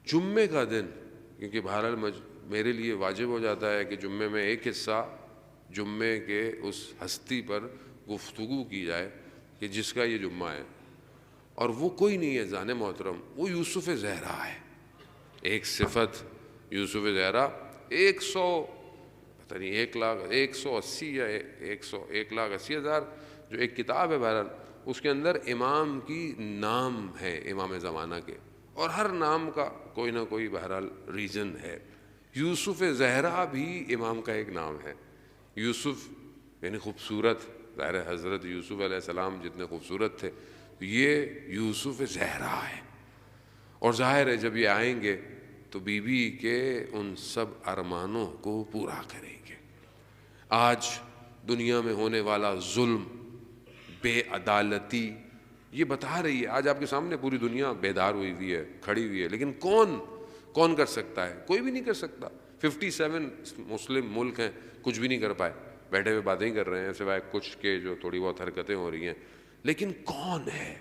جمعے کا دن، کیونکہ بہرحال میرے لیے واجب ہو جاتا ہے کہ جمعے میں ایک حصہ جمعے کے اس ہستی پر گفتگو کی جائے کہ جس کا یہ جمعہ ہے، اور وہ کوئی نہیں ہے جان محترم، وہ یوسف زہرا ہے۔ ایک صفت یوسف زہرا، 100 پتہ نہیں 1,80,000 یا 1,80,000 جو ایک کتاب ہے، بہرحال اس کے اندر امام کی نام ہے، امام زمانہ کے، اور ہر نام کا کوئی نہ کوئی بہرحال ریزن ہے۔ یوسف زہرا بھی امام کا ایک نام ہے۔ یوسف یعنی خوبصورت، ظاہر ہے حضرت یوسف علیہ السلام جتنے خوبصورت تھے، یہ یوسف زہرا ہے۔ اور ظاہر ہے جب یہ آئیں گے تو بیوی کے ان سب ارمانوں کو پورا کریں گے۔ آج دنیا میں ہونے والا ظلم، بے عدالتی، یہ بتا رہی ہے۔ آج آپ کے سامنے پوری دنیا بیدار ہوئی ہے، کھڑی ہوئی ہے، لیکن کون کر سکتا ہے؟ کوئی بھی نہیں کر سکتا۔ 57 مسلم ملک ہیں، کچھ بھی نہیں کر پائے، بیٹھے ہوئے باتیں ہی کر رہے ہیں، سوائے کچھ کے جو تھوڑی بہت حرکتیں ہو رہی ہیں، لیکن کون ہے؟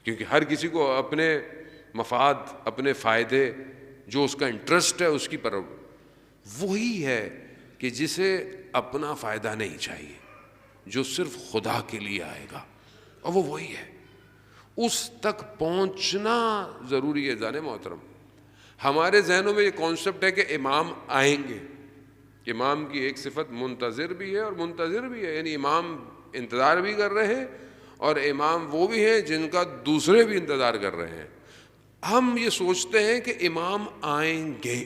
کیونکہ ہر کسی کو اپنے مفاد، اپنے فائدے، جو اس کا انٹرسٹ ہے اس کی وہی ہے کہ جسے اپنا فائدہ نہیں چاہیے، جو صرف خدا کے لیے آئے گا، اور وہ وہی ہے۔ اس تک پہنچنا ضروری ہے جان محترم۔ ہمارے ذہنوں میں یہ کانسیپٹ ہے کہ امام آئیں گے۔ امام کی ایک صفت منتظر بھی ہے اور منتظر بھی ہے، یعنی امام انتظار بھی کر رہے ہیں، اور امام وہ بھی ہیں جن کا دوسرے بھی انتظار کر رہے ہیں۔ ہم یہ سوچتے ہیں کہ امام آئیں گے،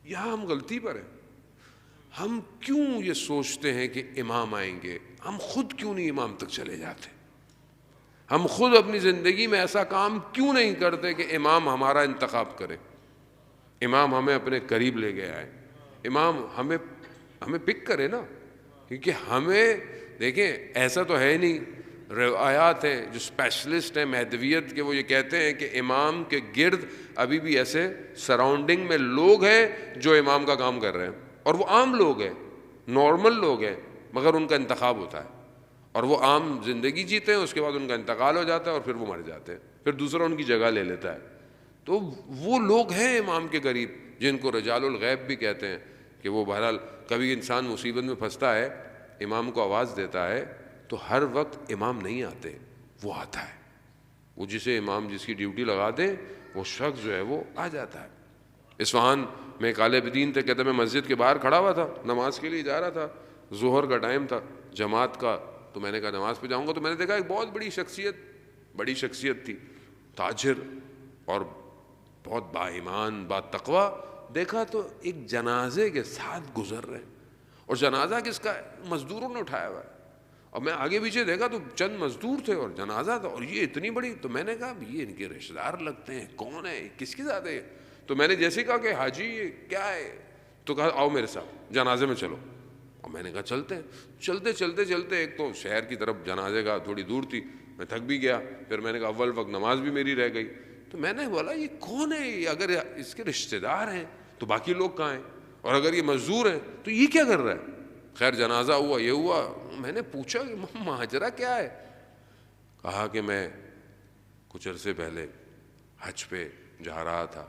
یہاں ہم غلطی پر ہیں۔ ہم کیوں یہ سوچتے ہیں کہ امام آئیں گے؟ ہم خود کیوں نہیں امام تک چلے جاتے؟ ہم خود اپنی زندگی میں ایسا کام کیوں نہیں کرتے کہ امام ہمارا انتخاب کرے، امام ہمیں اپنے قریب لے کے آئے، امام ہمیں پک کرے نا؟ کیونکہ ہمیں دیکھیں، ایسا تو ہے نہیں، روایات ہیں جو اسپیشلسٹ ہیں مہدویت کے، وہ یہ کہتے ہیں کہ امام کے گرد ابھی بھی ایسے سراؤنڈنگ میں لوگ ہیں جو امام کا کام کر رہے ہیں، اور وہ عام لوگ ہیں، نارمل لوگ ہیں، مگر ان کا انتخاب ہوتا ہے، اور وہ عام زندگی جیتے ہیں، اس کے بعد ان کا انتقال ہو جاتا ہے، اور پھر وہ مر جاتے ہیں، پھر دوسرا ان کی جگہ لے لیتا ہے۔ تو وہ لوگ ہیں امام کے قریب، جن کو رجال الغیب بھی کہتے ہیں، کہ وہ بہرحال کبھی انسان مصیبت میں پھنستا ہے، امام کو آواز دیتا ہے، تو ہر وقت امام نہیں آتے، وہ آتا ہے، وہ جسے امام جس کی ڈیوٹی لگا دے، وہ شخص جو ہے وہ آ جاتا ہے۔ اصفہان میں ایک عالم دین تھے، کہتے میں مسجد کے باہر کھڑا ہوا تھا، نماز کے لیے جا رہا تھا، ظہر کا ٹائم تھا جماعت کا، تو میں نے کہا نماز پہ جاؤں گا، تو میں نے دیکھا ایک بہت بڑی شخصیت تھی، تاجر اور بہت با ایمان، با تقوی۔ دیکھا تو ایک جنازے کے ساتھ گزر رہے ہیں، اور جنازہ کس کا ہے؟ مزدوروں نے اٹھایا ہوا ہے، اور میں آگے پیچھے دیکھا تو چند مزدور تھے اور جنازہ تھا، اور یہ اتنی بڑی، تو میں نے کہا یہ ان کے رشتہ دار لگتے ہیں، کون ہے، کس کے ساتھ ہے؟ تو میں نے جیسے کہا کہ حاجی یہ کیا ہے، تو کہا آؤ میرے ساتھ جنازے میں چلو، اور میں نے کہا چلتے ہیں۔ چلتے ایک تو شہر کی طرف جنازے کا تھوڑی دور تھی، میں تھک بھی گیا، پھر میں نے کہا اول وقت نماز بھی میری رہ گئی، تو میں نے بولا یہ کون ہے؟ اگر اس کے رشتہ دار ہیں تو باقی لوگ کہاں ہیں، اور اگر یہ مزدور ہیں تو یہ کیا کر رہا ہے؟ خیر جنازہ ہوا، یہ ہوا، میں نے پوچھا کہ ماجرا کیا ہے؟ کہا کہ میں کچھ عرصے پہلے حج پہ جا رہا تھا،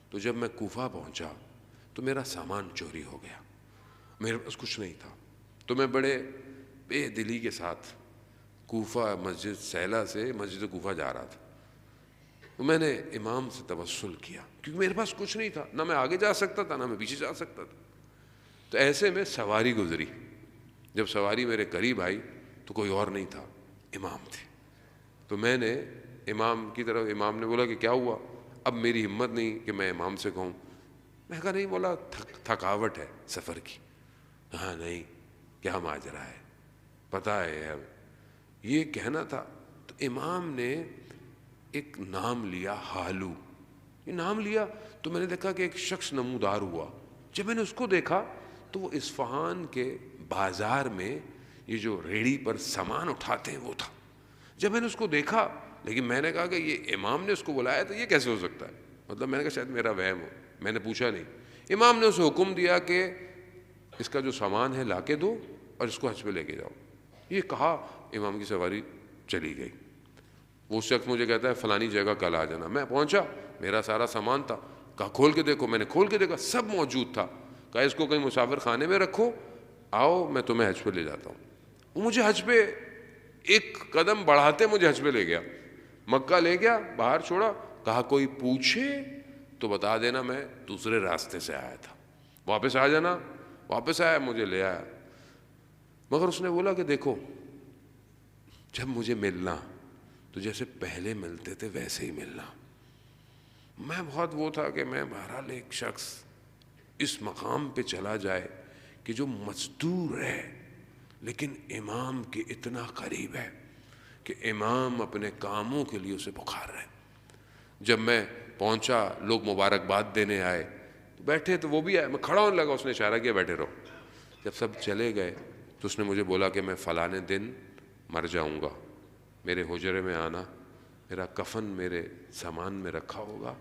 تو جب میں کوفہ پہنچا تو میرا سامان چوری ہو گیا، میرے پاس کچھ نہیں تھا، تو میں بڑے بے دلی کے ساتھ کوفہ مسجد سیلا سے مسجد کوفہ جا رہا تھا، تو میں نے امام سے توسل کیا، کیونکہ میرے پاس کچھ نہیں تھا، نہ میں آگے جا سکتا تھا نہ میں پیچھے جا سکتا تھا۔ تو ایسے میں سواری گزری، جب سواری میرے قریب آئی تو کوئی اور نہیں تھا، امام تھے۔ تو میں نے امام کی طرف، امام نے بولا کہ کیا ہوا؟ اب میری ہمت نہیں کہ میں امام سے کہوں، میں کہا نہیں، بولا تھکاوٹ ہے سفر کی۔ ہاں نہیں، کیا ماجرا ہے؟ پتہ ہے یہ کہنا تھا۔ تو امام نے ایک نام لیا، حالو، یہ نام لیا، تو میں نے دیکھا کہ ایک شخص نمودار ہوا۔ جب میں نے اس کو دیکھا تو وہ اصفہان کے بازار میں یہ جو ریڑھی پر سامان اٹھاتے ہیں وہ تھا۔ جب میں نے اس کو دیکھا، لیکن میں نے کہا کہ یہ امام نے اس کو بلایا تو یہ کیسے ہو سکتا ہے؟ مطلب میں نے کہا شاید میرا وہم ہو، میں نے پوچھا نہیں۔ امام نے اسے حکم دیا کہ اس کا جو سامان ہے لا کے دو اور اس کو حج پہ لے کے جاؤ۔ یہ کہا، امام کی سواری چلی گئی۔ وہ شخص مجھے کہتا ہے فلانی جگہ کل آ جانا. میں پہنچا, میرا سارا سامان تھا, کہا کھول کے دیکھو. میں نے کھول کے دیکھا, سب موجود تھا. کہا اس کو کہیں مسافر خانے میں رکھو, آؤ میں تمہیں حج پہ لے جاتا ہوں. وہ مجھے حج پہ ایک قدم بڑھاتے مجھے حج پہ لے گیا, مکہ لے گیا, باہر چھوڑا, کہا کوئی پوچھے تو بتا دینا میں دوسرے راستے سے آیا تھا, واپس آ جانا. واپس آیا, مجھے لے آیا. مگر اس نے بولا کہ دیکھو جب مجھے ملنا تو جیسے پہلے ملتے تھے ویسے ہی ملنا. میں بہت وہ تھا کہ میں بہرحال ایک شخص اس مقام پہ چلا جائے کہ جو مزدور ہے لیکن امام کے اتنا قریب ہے کہ امام اپنے کاموں کے لیے اسے پکار رہے. جب میں پہنچا, لوگ مبارکباد دینے آئے, بیٹھے تو وہ بھی آئے, میں کھڑا ہونے لگا, اس نے اشارہ کیا بیٹھے رہو. جب سب چلے گئے تو اس نے مجھے بولا کہ میں فلانے دن مر جاؤں گا, میرے حجرے میں آنا, میرا کفن میرے سامان میں رکھا ہوگا,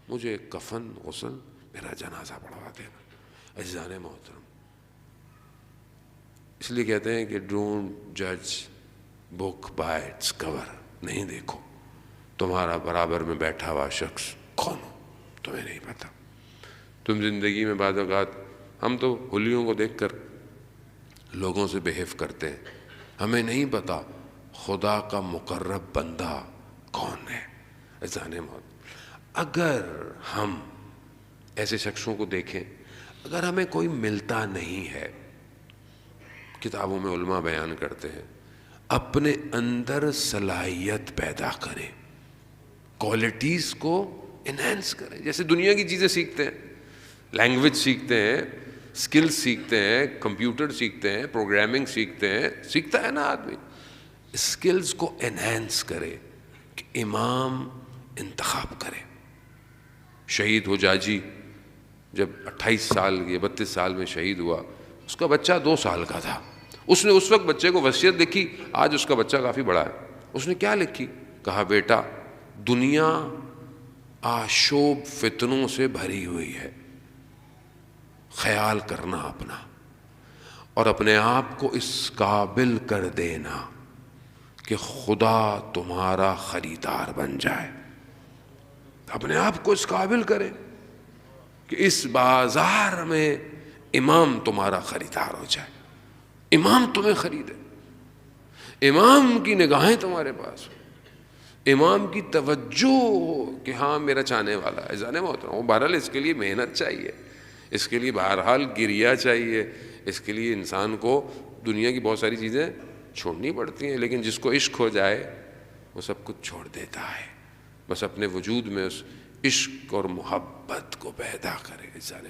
مجھے کفن غسل میرا جنازہ پڑھوا دینا. عزیزان محترم, اس لیے کہتے ہیں کہ ڈونٹ جج بک بائی اٹس کور. نہیں دیکھو تمہارا برابر میں بیٹھا ہوا شخص کون ہو, تمہیں نہیں پتا. تم زندگی میں بعض اوقات ہم تو حلیوں کو دیکھ کر لوگوں سے بہیو کرتے ہیں, ہمیں نہیں پتا خدا کا مقرب بندہ کون ہے. عزیزان محترم, اگر ہم ایسے شخصوں کو دیکھیں, اگر ہمیں کوئی ملتا نہیں ہے, کتابوں میں علماء بیان کرتے ہیں, اپنے اندر صلاحیت پیدا کریں, کوالٹیز کو انہینس کریں. جیسے دنیا کی چیزیں سیکھتے ہیں, لینگویج سیکھتے ہیں, اسکلز سیکھتے ہیں, کمپیوٹر سیکھتے ہیں, پروگرامنگ سیکھتے ہیں, سیکھتا ہے نا آدمی. اسکلز کو انہینس کرے کہ امام انتخاب کرے. شہید حجاجی جب 28 سال یا 32 سال میں شہید ہوا, اس کا بچہ 2 سال کا تھا. اس نے اس وقت بچے کو وصیت لکھی, آج اس کا بچہ کافی بڑا ہے. اس نے کیا لکھی؟ کہا بیٹا دنیا آشوب فتنوں سے بھری ہوئی ہے, خیال کرنا اپنا, اور اپنے آپ کو اس قابل کر دینا کہ خدا تمہارا خریدار بن جائے. اپنے آپ کو اس قابل کرے کہ اس بازار میں امام تمہارا خریدار ہو جائے, امام تمہیں خریدے, امام کی نگاہیں تمہارے پاس ہو, امام کی توجہ ہو کہ ہاں میرا چاہنے والا ہے. جانے میں ہوتا ہوں بہرحال اس کے لیے محنت چاہیے, اس کے لیے بہرحال گریا چاہیے, اس کے لیے انسان کو دنیا کی بہت ساری چیزیں چھوڑنی پڑتی ہیں, لیکن جس کو عشق ہو جائے وہ سب کچھ چھوڑ دیتا ہے. بس اپنے وجود میں اس عشق اور محبت کو پیدا کرے. جانے